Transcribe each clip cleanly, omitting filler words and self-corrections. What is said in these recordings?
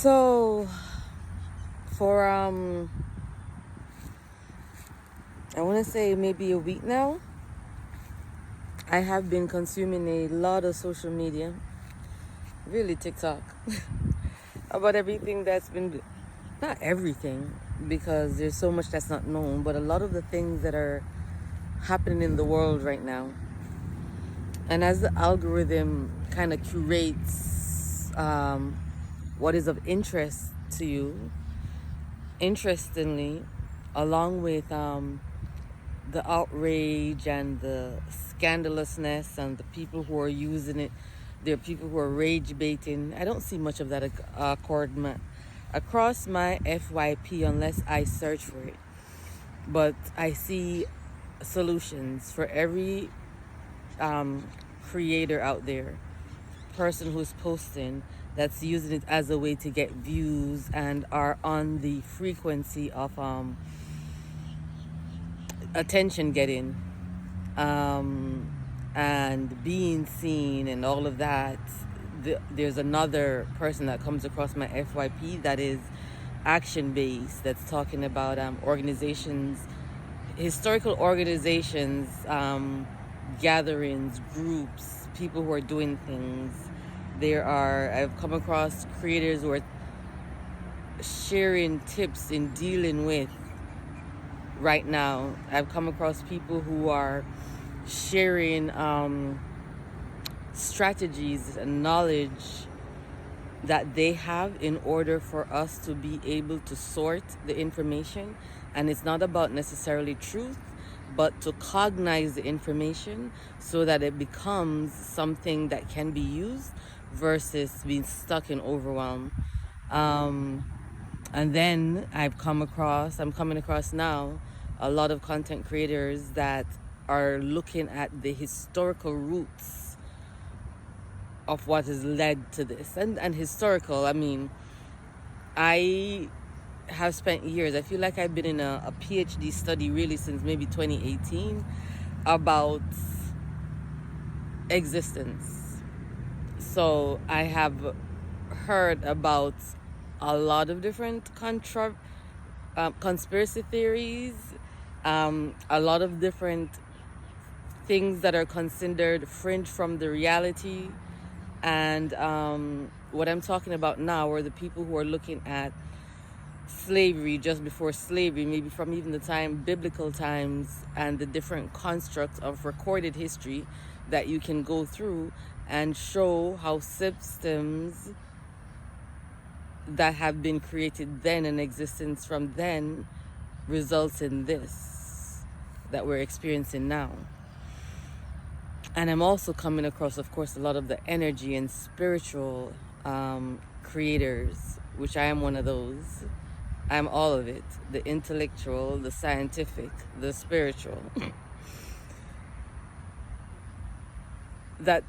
So for I want to say maybe a week now, I have been consuming a lot of social media, really TikTok, about everything that's been, not everything, because there's so much that's not known, but a lot of the things that are happening in the world right now. And as the algorithm kind of curates what is of interest to you, interestingly, along with the outrage and the scandalousness and the people who are using it, there are people who are rage baiting. I don't see much of that across my FYP unless I search for it. But I see solutions for every creator out there, person who's posting, that's using it as a way to get views and are on the frequency of attention getting and being seen and all of that. There's another person that comes across my FYP that is action based, that's talking about organizations, historical organizations, gatherings, groups, people who are doing things. I've come across creators who are sharing tips in dealing with right now. I've come across people who are sharing strategies and knowledge that they have in order for us to be able to sort the information. And it's not about necessarily truth, but to cognize the information so that it becomes something that can be used versus being stuck in overwhelm. And then I'm coming across now a lot of content creators that are looking at the historical roots of what has led to this. And historical, I mean, I have spent years, I feel like I've been in a PhD study really since maybe 2018 about existence. So I have heard about a lot of different conspiracy theories, a lot of different things that are considered fringe from the reality. And what I'm talking about now are the people who are looking at slavery, just before slavery, maybe from even the biblical times, and the different constructs of recorded history that you can go through and show how systems that have been created then and existence from then results in this that we're experiencing now. And I'm also coming across, of course, a lot of the energy and spiritual creators, which I am one of those. I'm all of it, the intellectual, the scientific, the spiritual, that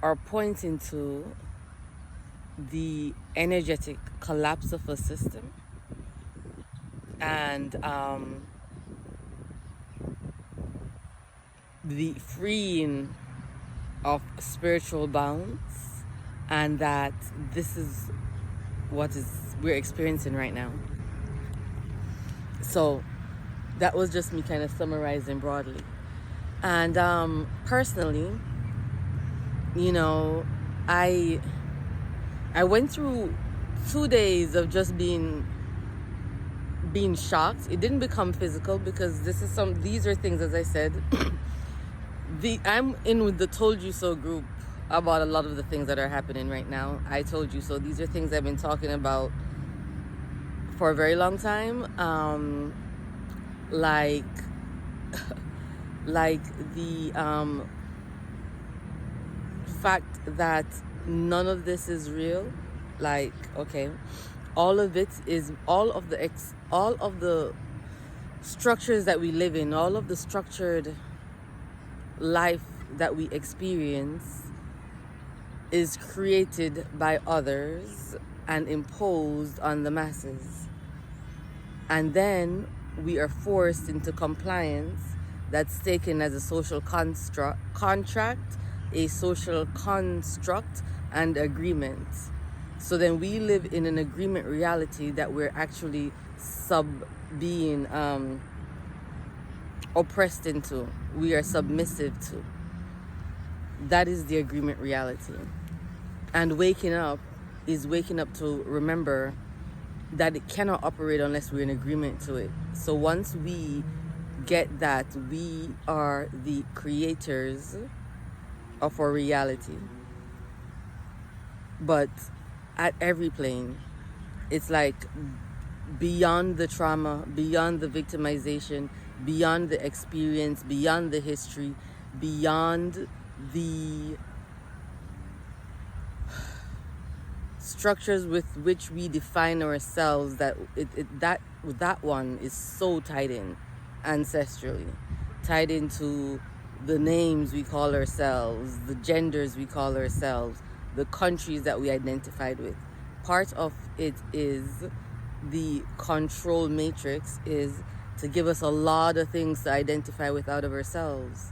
are pointing to the energetic collapse of a system and the freeing of spiritual bounds, and that this is what we're experiencing right now. So that was just me kind of summarizing broadly. And personally, you know, I went through 2 days of just being shocked. It didn't become physical because these are things, as I said, I'm in with the Told You So group about a lot of the things that are happening right now. I told you so. These are things I've been talking about for a very long time. Like the fact that none of this is real. Like, okay, all of the structures that we live in, all of the structured life that we experience is created by others and imposed on the masses. And then we are forced into compliance that's taken as a social contract, a social construct and agreement. So then we live in an agreement reality that we're actually being oppressed into. We are submissive to. That is the agreement reality. And waking up is waking up to remember that it cannot operate unless we're in agreement to it. So once we get that we are the creators of our reality, but at every plane, it's like beyond the trauma, beyond the victimization, beyond the experience, beyond the history, beyond the structures with which we define ourselves, that one is so tied in ancestrally, tied into the names we call ourselves, the genders we call ourselves, the countries that we identified with. Part of it is the control matrix, is to give us a lot of things to identify with out of ourselves.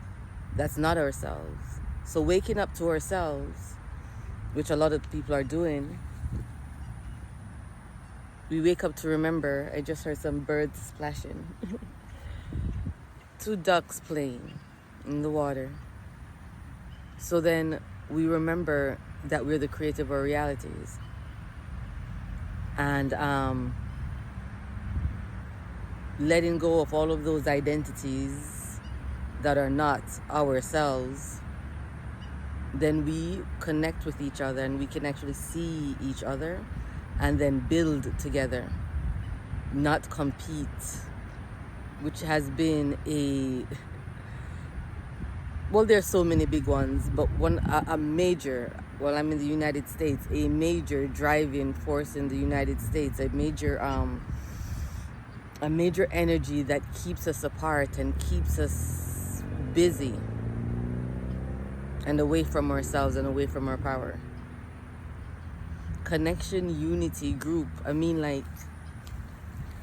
That's not ourselves. So waking up to ourselves, which a lot of people are doing, we wake up to remember. I just heard some birds splashing. 2 ducks playing in the water. So then we remember that we're the creator of our realities. And letting go of all of those identities that are not ourselves, then we connect with each other and we can actually see each other and then build together, not compete, which has been there's so many big ones, but a major, I'm in the United States, a major driving force in the United States, a major energy that keeps us apart and keeps us busy and away from ourselves and away from our power. Connection, unity, group. I mean, like,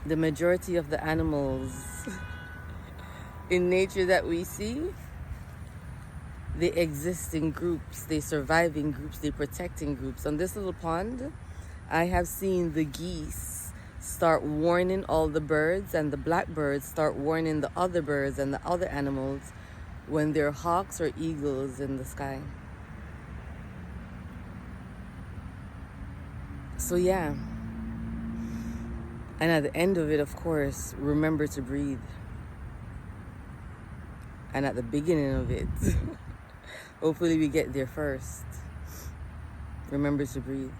the majority of the animals in nature that we see, they exist in groups, they survive in groups, they protect in groups. On this little pond, I have seen the geese start warning all the birds, and the blackbirds start warning the other birds and the other animals when there are hawks or eagles in the sky. So yeah. And at the end of it, of course, remember to breathe. And at the beginning of it, hopefully we get there first. Remember to breathe.